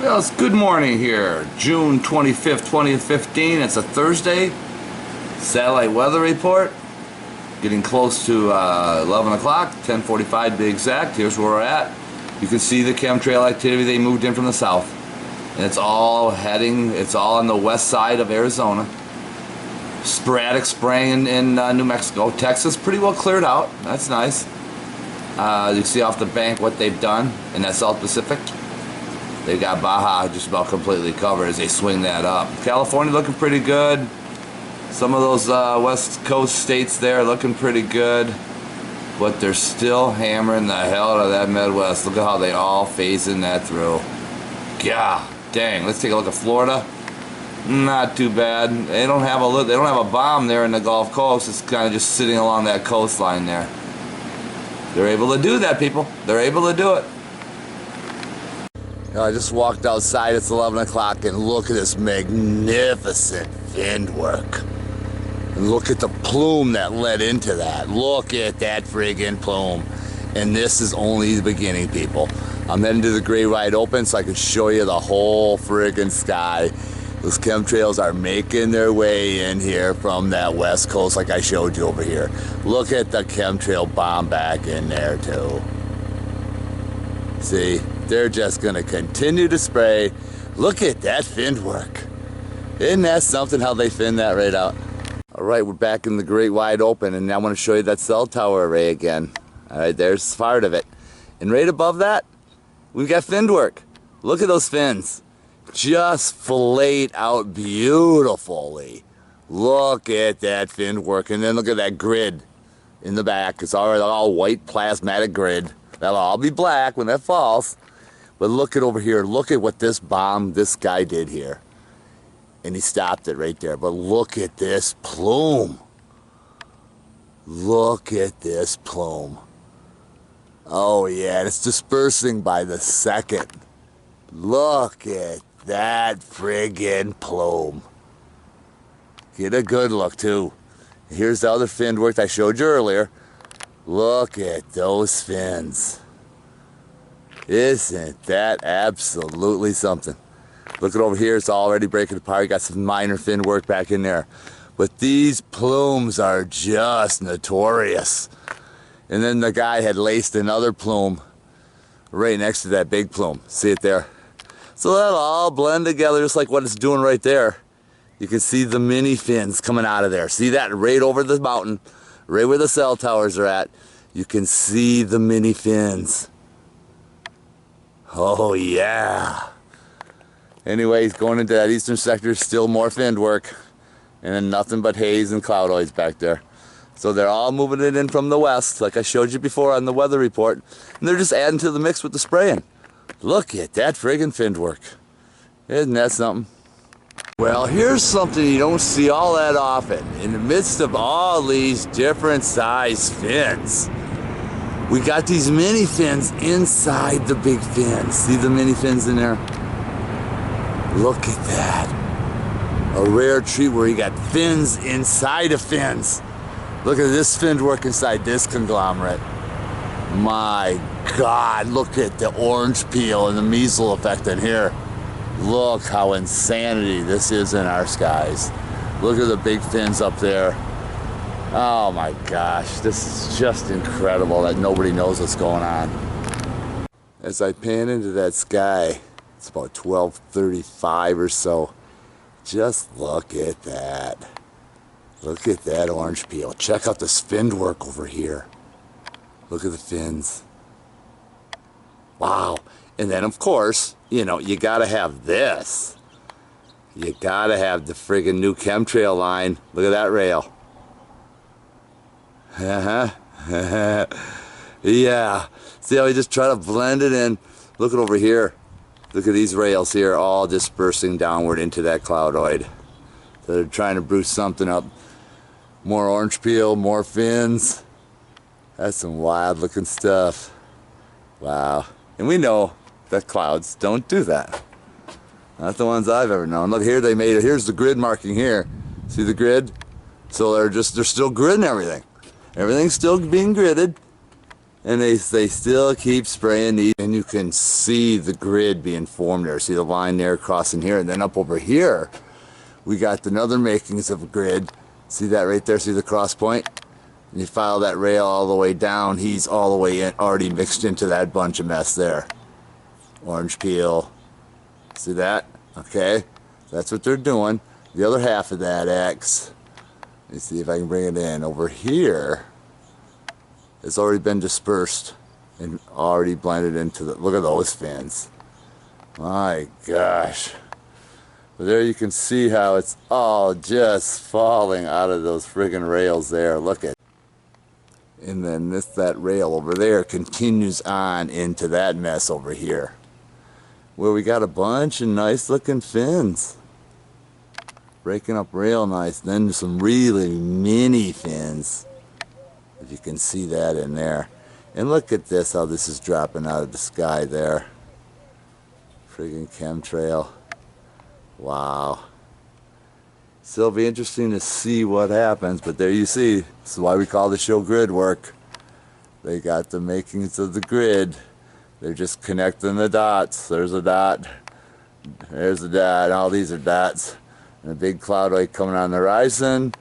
Well, it's good morning here, June 25th, 2015. It's a Thursday. Satellite weather report. Getting close to 11 o'clock, 10:45 to be exact. Here's where we're at. You can see the chemtrail activity. They moved in from the south. And it's all on the west side of Arizona. Sporadic spraying in New Mexico. Texas pretty well cleared out. That's nice. You see off the bank what they've done in that South Pacific. They got Baja just about completely covered as they swing that up. California looking pretty good. Some of those West Coast states there looking pretty good. But they're still hammering the hell out of that Midwest. Look at how they all phasing that through. God dang. Let's take a look at Florida. Not too bad. They don't have a bomb there in the Gulf Coast. It's kind of just sitting along that coastline there. They're able to do that, people. They're able to do it. I just walked outside, it's 11 o'clock, and look at this magnificent fin work. And look at the plume that led into that. Look at that friggin' plume. And this is only the beginning, people. I'm heading to the Great Wide Open so I can show you the whole friggin' sky. Those chemtrails are making their way in here from that west coast like I showed you over here. Look at the chemtrail bomb back in there too. See? They're just going to continue to spray. Look at that fin work. Isn't that something how they fin that right out? Alright, we're back in the Great Wide Open, and I want to show you that cell tower array again. Alright, there's part of it. And right above that, we've got fin work. Look at those fins. Just filleted out beautifully. Look at that fin work. And then look at that grid in the back. It's all white plasmatic grid. That'll all be black when that falls. But look at over here. Look at what this guy did here. And he stopped it right there. But look at this plume. Look at this plume. Oh yeah, it's dispersing by the second. Look at that friggin' plume. Get a good look too. Here's the other fin work I showed you earlier. Look at those fins. Isn't that absolutely something? Look at over here, it's already breaking apart. You got some minor fin work back in there. But these plumes are just notorious. And then the guy had laced another plume right next to that big plume. See it there? So that'll all blend together just like what it's doing right there. You can see the mini fins coming out of there. See that right over the mountain, right where the cell towers are at. You can see the mini fins. Oh yeah. Anyways, going into that eastern sector, still more fin work. And then nothing but haze and cloudoids back there. So they're all moving it in from the west, like I showed you before on the weather report. And they're just adding to the mix with the spraying. Look at that friggin' fin work. Isn't that something? Well, here's something you don't see all that often. In the midst of all these different size fins, we got these mini fins inside the big fins. See the mini fins in there? Look at that. A rare treat where you got fins inside of fins. Look at this fin work inside this conglomerate. My God, look at the orange peel and the measles effect in here. Look how insanity this is in our skies. Look at the big fins up there. Oh my gosh, this is just incredible that nobody knows what's going on. As I pan into that sky, it's about 12:35 or so. Just look at that. Look at that orange peel. Check out this fin work over here. Look at the fins. Wow. And then of course, you know, you gotta have this. You gotta have the friggin' new chemtrail line. Look at that rail. Yeah. See how we just try to blend it in. Look at over here. Look at these rails here, all dispersing downward into that cloudoid. So they're trying to brew something up. More orange peel, more fins. That's some wild looking stuff. Wow. And we know that clouds don't do that. Not the ones I've ever known. Look here, they made it. Here's the grid marking here. See the grid? So they're still gridding everything. Everything's still being gridded. And they still keep spraying these. And you can see the grid being formed there. See the line there crossing here, and then up over here we got another makings of a grid. See that right there? See the cross point? And you follow that rail all the way down, he's all the way in, already mixed into that bunch of mess there. Orange peel. See that? Okay, that's what they're doing. The other half of that X, let me see if I can bring it in. Over here, it's already been dispersed and already blended into the, look at those fins. My gosh. But there you can see how it's all just falling out of those friggin' rails there. Look at. And then that rail over there continues on into that mess over here, where we got a bunch of nice looking fins. Breaking up real nice. Then some really mini fins, if you can see that in there. And look at this, how this is dropping out of the sky there. Friggin' chemtrail. Wow. So it'll be interesting to see what happens, but there you see. This is why we call the show grid work. They got the makings of the grid. They're just connecting the dots. There's a dot. There's a dot. All these are dots. And a big cloudoid coming on the horizon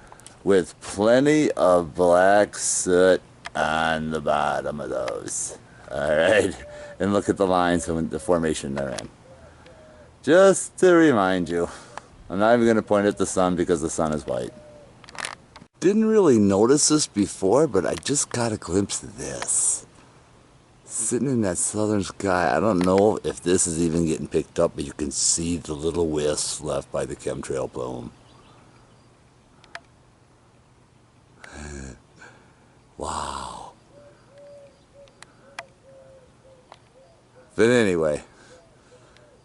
with plenty of black soot on the bottom of those. Alright. And look at the lines and the formation they're in. Just to remind you. I'm not even going to point at the sun because the sun is white. Didn't really notice this before, but I just got a glimpse of this. Sitting in that southern sky, I don't know if this is even getting picked up, but you can see the little wisps left by the chemtrail plume. Wow. But anyway,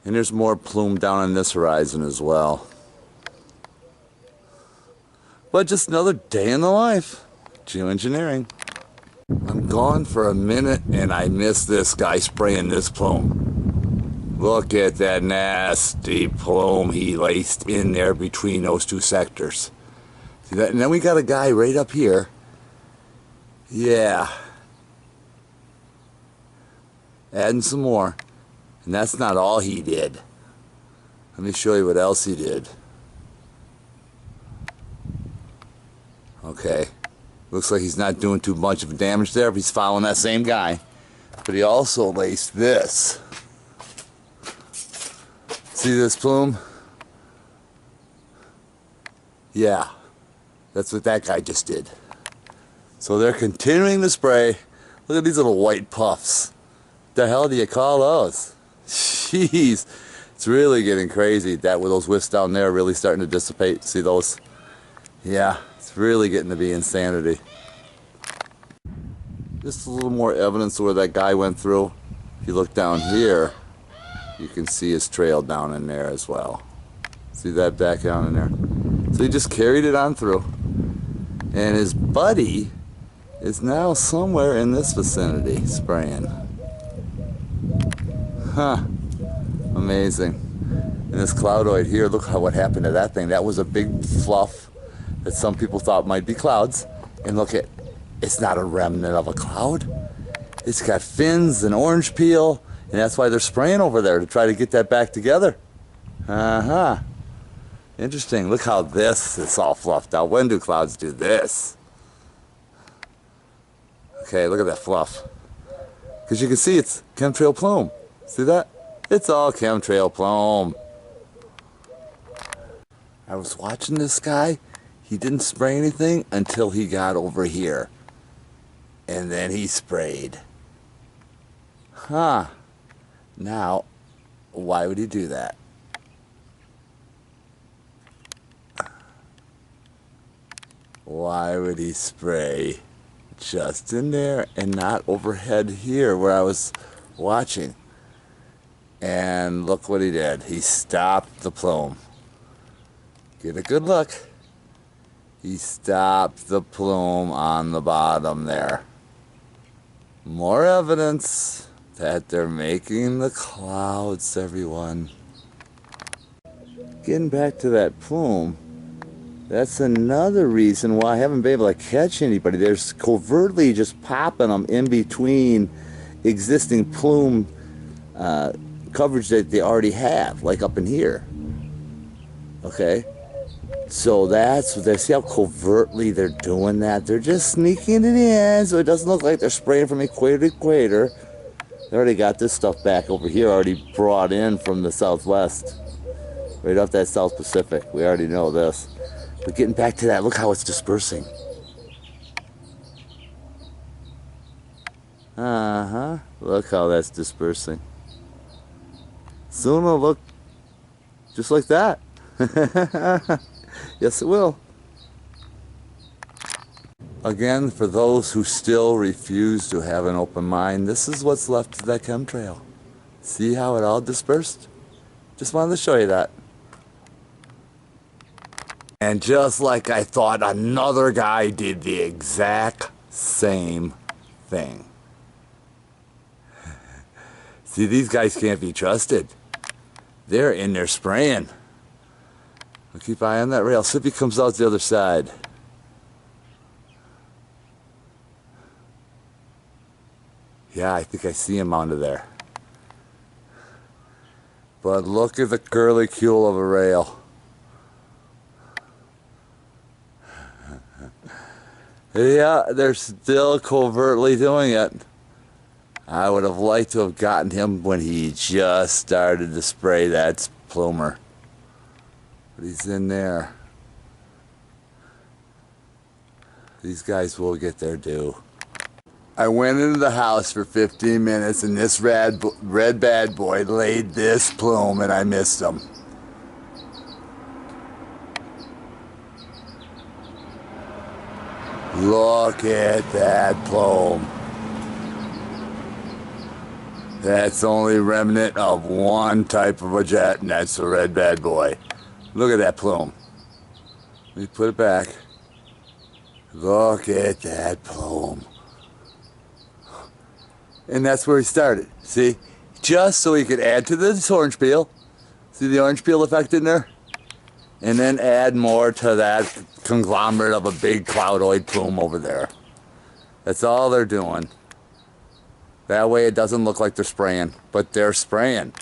and there's more plume down on this horizon as well. But just another day in the life. Geoengineering. I'm gone for a minute and I missed this guy spraying this plume. Look at that nasty plume he laced in there between those two sectors. See that? And then we got a guy right up here. Yeah. Adding some more. And that's not all he did. Let me show you what else he did. Okay. Looks like he's not doing too much of damage there, but he's following that same guy. But he also laced this. See this plume? Yeah. That's what that guy just did. So they're continuing to spray. Look at these little white puffs. The hell do you call those? Jeez. It's really getting crazy. That with those wisps down there really starting to dissipate. See those? Yeah. It's really getting to be insanity. Just a little more evidence of where that guy went through. If you look down here, you can see his trail down in there as well. See that back down in there? So he just carried it on through. And his buddy is now somewhere in this vicinity spraying. Huh. Amazing. And this cloudoid here, look how what happened to that thing. That was a big fluff that some people thought might be clouds, and look at, it's not a remnant of a cloud. It's got fins and orange peel, and that's why they're spraying over there to try to get that back together. Interesting. Look how this is all fluffed out. When do clouds do this? Okay, look at that fluff. Because you can see it's chemtrail plume. See that? It's all chemtrail plume. I was watching this guy. He didn't spray anything until he got over here. And then he sprayed. Huh. Now, why would he do that? Why would he spray just in there and not overhead here where I was watching? And look what he did. He stopped the plume. Get a good look. He stopped the plume on the bottom there. More evidence that they're making the clouds, everyone. Getting back to that plume, that's another reason why I haven't been able to catch anybody. There's covertly just popping them in between existing plume coverage that they already have, like up in here. Okay? So that's, they see how covertly they're doing that? They're just sneaking it in so it doesn't look like they're spraying from equator to equator. They already got this stuff back over here already brought in from the southwest. Right off that South Pacific. We already know this. But getting back to that, look how it's dispersing. Uh-huh. Look how that's dispersing. Soon it'll look just like that. Yes, it will. Again, for those who still refuse to have an open mind, this is what's left of that chemtrail. See how it all dispersed? Just wanted to show you that. And just like I thought, another guy did the exact same thing. See, these guys can't be trusted. They're in there spraying. I'll keep an eye on that rail. See if he comes out the other side. Yeah, I think I see him under there. But look at the curlicule of a rail. Yeah, they're still covertly doing it. I would have liked to have gotten him when he just started to spray that plumer. But he's in there. These guys will get their due. I went into the house for 15 minutes and this red bad boy laid this plume and I missed him. Look at that plume. That's only remnant of one type of a jet, and that's the red bad boy. Look at that plume. Let me put it back. Look at that plume. And that's where he started, see? Just so he could add to this orange peel. See the orange peel effect in there? And then add more to that conglomerate of a big cloudoid plume over there. That's all they're doing. That way it doesn't look like they're spraying, but they're spraying.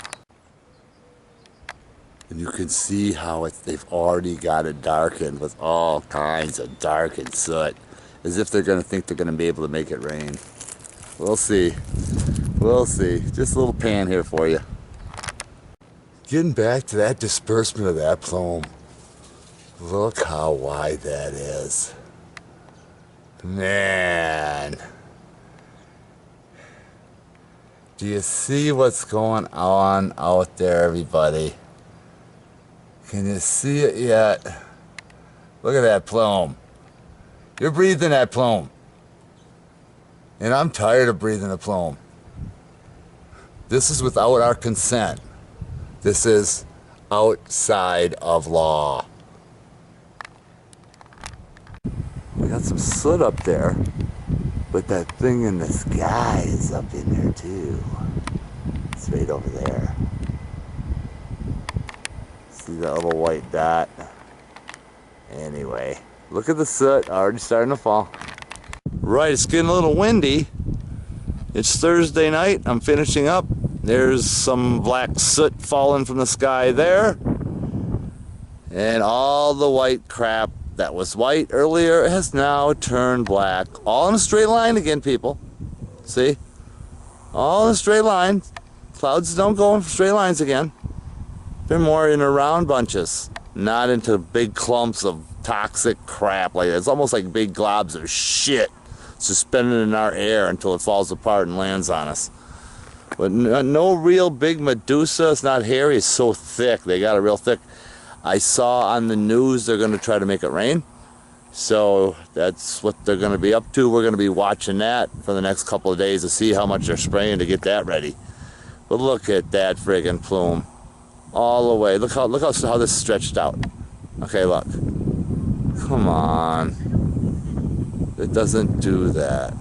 And you can see how they've already got it darkened with all kinds of darkened soot. As if they're going to think they're going to be able to make it rain. We'll see. We'll see. Just a little pan here for you. Getting back to that disbursement of that plume. Look how wide that is. Man. Do you see what's going on out there, everybody? Can you see it yet? Look at that plume. You're breathing that plume. And I'm tired of breathing the plume. This is without our consent. This is outside of law. We got some soot up there, but that thing in the sky is up in there too. It's right over there. See that little white dot? Anyway, look at the soot already starting to fall. Right, it's getting a little windy. It's Thursday night. I'm finishing up. There's some black soot falling from the sky there. And all the white crap that was white earlier has now turned black. All in a straight line again, people. See? All in a straight line. Clouds don't go in straight lines again. They're more in round bunches, not into big clumps of toxic crap like that. It's almost like big globs of shit suspended in our air until it falls apart and lands on us. But no real big Medusa. It's not hairy. It's so thick. They got it real thick. I saw on the news they're going to try to make it rain. So that's what they're going to be up to. We're going to be watching that for the next couple of days to see how much they're spraying to get that ready. But look at that friggin' plume. All the way. Look how this is stretched out. Okay, look. Come on. It doesn't do that.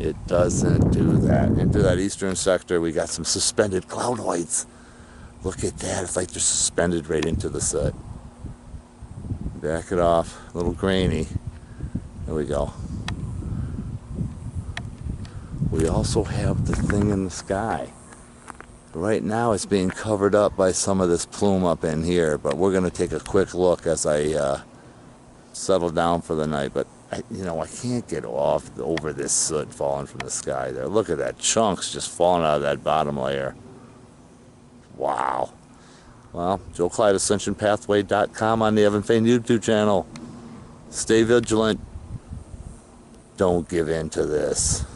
It doesn't do that. Into that eastern sector, we got some suspended cloudoids. Look at that. It's like they're suspended right into the soot. Back it off. A little grainy. There we go. We also have the thing in the sky. Right now it's being covered up by some of this plume up in here, but we're going to take a quick look as I settle down for the night. But I can't get over this soot falling from the sky there. Look at that, chunks just falling out of that bottom layer. Wow. Well, JoeClydeAscensionPathway.com on the Evan Fain YouTube channel. Stay vigilant. Don't give in to this.